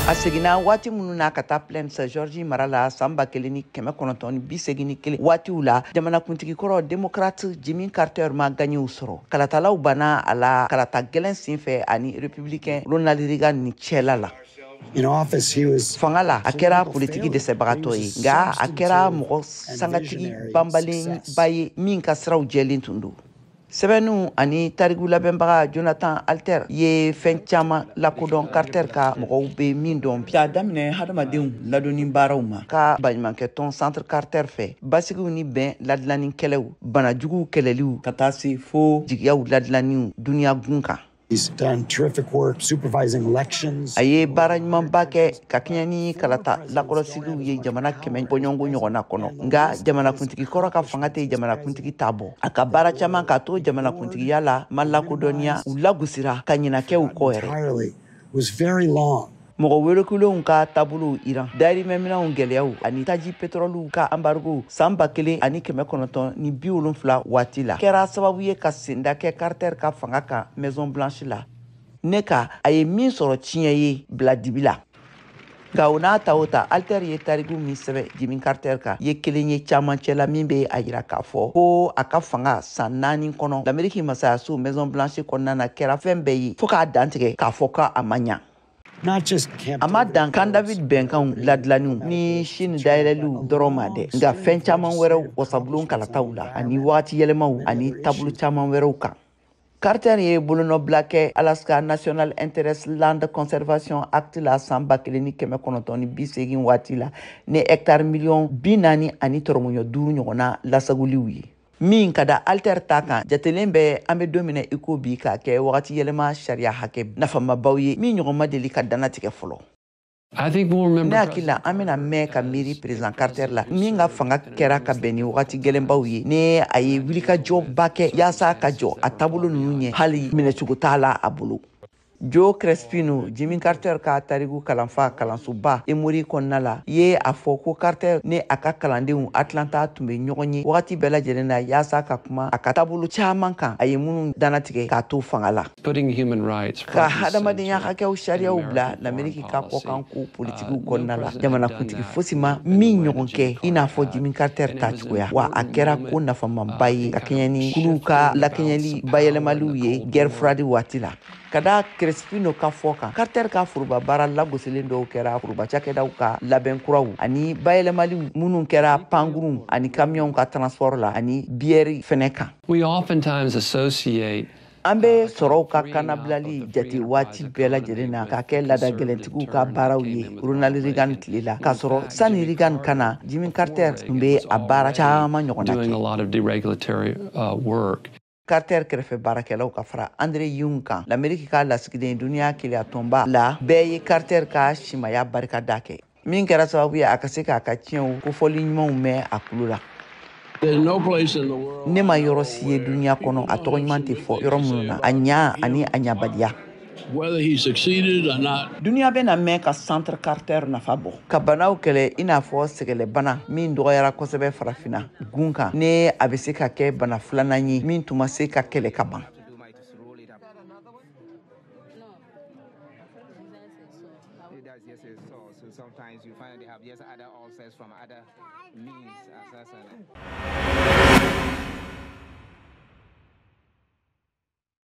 a seginna waati minnu na ka taa Plaine George mara la san 1981 waatiw la jamanakuntigi kɔrɔ démocrate Jimmy Carter ma gagnéw sɔrɔ kalatalaw banna a la kalata gɛlɛn sinfɛ ani républicain Ronald Reagan ni cɛla la. In office, he was fanga la a kɛra politiki dɛsɛbagatɔ ye nka a kɛra mɔgɔ sangatigi banbalenba ye min ka siraw jɛlen tun don. sɛbɛnnu ani tariku labɛnbaga Jonathan Alter ye fɛn caman lakodɔn Carter ka mɔgɔw be min dɔn bi. K'a daminɛ hadamadenw ladonni baaraw ma ka baɲumankɛtɔn Centre Carter fɛ basigiw ni bɛn ladilanni kɛlɛw banajuguw kɛlɛliw ka taa se fo jigiyaw ladilanniw duniya gun kan. He's done terrific work supervising elections. A ye baara ɲumanba kɛ ka kɛɲɛ ni kalata lakɔlɔsigiw ye jamana 100 bɔɲɔngo ɲɔgɔnna kɔnɔ nka jamanakuntigi kɔrɔ ka fanga tɛ jamanakuntigi t'a bɔ a ka baara caman k'a to jamanakuntigiya la ma lakodɔnniya u lagosira ka ɲinakɛw kɔ yɛrɛ. Entirely was very long. mɔgɔ welekulenw ka taabolow Iran dayirimɛminɛw gɛlɛyaw ani taji pétrole ka embargo san 1970 waati la kɛra sababu ye ka senda kɛ Carter ka fanga kan Maison Blanche la. ne ka a ye min sɔrɔ tiɲɛ ye bila dibi la nka o n'a ta o ta Alter ye tariku min sɛbɛ Jimmy Carter kan ye kelen ye caman cɛla min bɛ a yira k'a fɔ ko a ka fanga san 4 kɔnɔ l'Amérique masayaso Maison Blanche kɔnɔna na kɛra fɛn bɛɛ ye fo k'a dantigɛ k'a fɔ k'a ma ɲa. Not just Camp a ma dan Camp David bɛnkanw ladilanniw ni Sini dayɛlɛliw dɔrɔn ma dɛ nka fɛn caman wɛrɛw wasabulon kalataw la ani wagati yɛlɛmaw ani taabolo caman wɛrɛw kan. Carter ye bolonɔbila kɛ Alaska National Interest Land Conservation Act la san 1980 waati la ni hectare miliyɔn 40 ani tɔrɔmɔɲɔ 5 ɲɔgɔnna lasaguliw ye. min ka da Alter ta kan jatelen bɛ an bɛ don minɛ i ko bi k'a kɛ wagati yɛlɛma sariya hakɛ nafamabaw ye min ɲɔgɔn ma deli ka danatigɛ fɔlɔ. ne hakili la an bɛna mɛn ka miiri président Carter la min ka fanga kɛra ka bɛn ni wagati gɛlɛnbaw ye ni a ye wulikajɔba kɛ yaasa ka jɔ a taabolo ninnu ɲɛ hali minɛcogo t'a la a bolo. Joe Crespino, Jimmy Carter ka tariku kalanfa kalansoba Emory kɔnɔna la ye a fɔ ko Carter ni a ka kalandenw Atlanta tun bɛ ɲɔgɔn ye wagati bɛɛ lajɛlen na yaasa ka kuma a ka taabolo caman kan a ye minnu danatigɛ k'a to fanga la. Ka hadamadenya hakɛw sariyaw bila l'Amérique ka kɔkan ko politikiw kɔnɔna la jamanakuntigi fosi ma min ɲɔgɔn kɛ i n'a fɔ Jimmy Carter ta cogoya wa a kɛra ko nafamaba ye ka kɛɲɛ ni kuluw ka lakɛɲɛli bayɛlɛmaliw ye guerre froide waati la. Ka da Crespino ka fɔ kan Carter ka foroba baara lagosilen dɔw kɛra foroba cakɛdaw ka labɛn kuraw ani bayɛlɛmali minnu kɛra pankurun ani kamiyɔnw ka transport la ani biɛri fɛnɛ kan. An bɛ sɔrɔw ka kannabilali jate waati bɛɛ lajɛlen na k'a kɛ laada gɛlɛntigiw ka baaraw ye Ronald Reagan tile la k'a sɔrɔ sani Reagan kana Jimmy Carter tun bɛ a baara caman ɲɔgɔnna kɛ. Carter kɛrɛfɛ baarakɛlaw ka fara Andre Young kan l'Amérique ka lasigiden duniya keleya tɔnba la bɛɛ ye Carter ka simaya barikada kɛ min kɛra sababu ye a ka se k'a ka tiɲɛw kofɔli ɲumanw mɛn a kulo la. ne ma yɔrɔ si ye duniya kɔnɔ a tɔgɔ ɲuman tɛ fɔ yɔrɔ minnu na a ɲa ani a ɲabaliya. Duniya bɛ na mɛn ka Centre Carter nafa bɔ ka banaw kɛlɛ i n'a fɔ sɛgɛlɛbana min dɔgɔyara kosɛbɛ farafinna gun kan ni a bɛ se ka kɛ bana filanan ye min tun ma se ka kɛlɛ ka ban. Sometimes you find they have other ulcers from other means.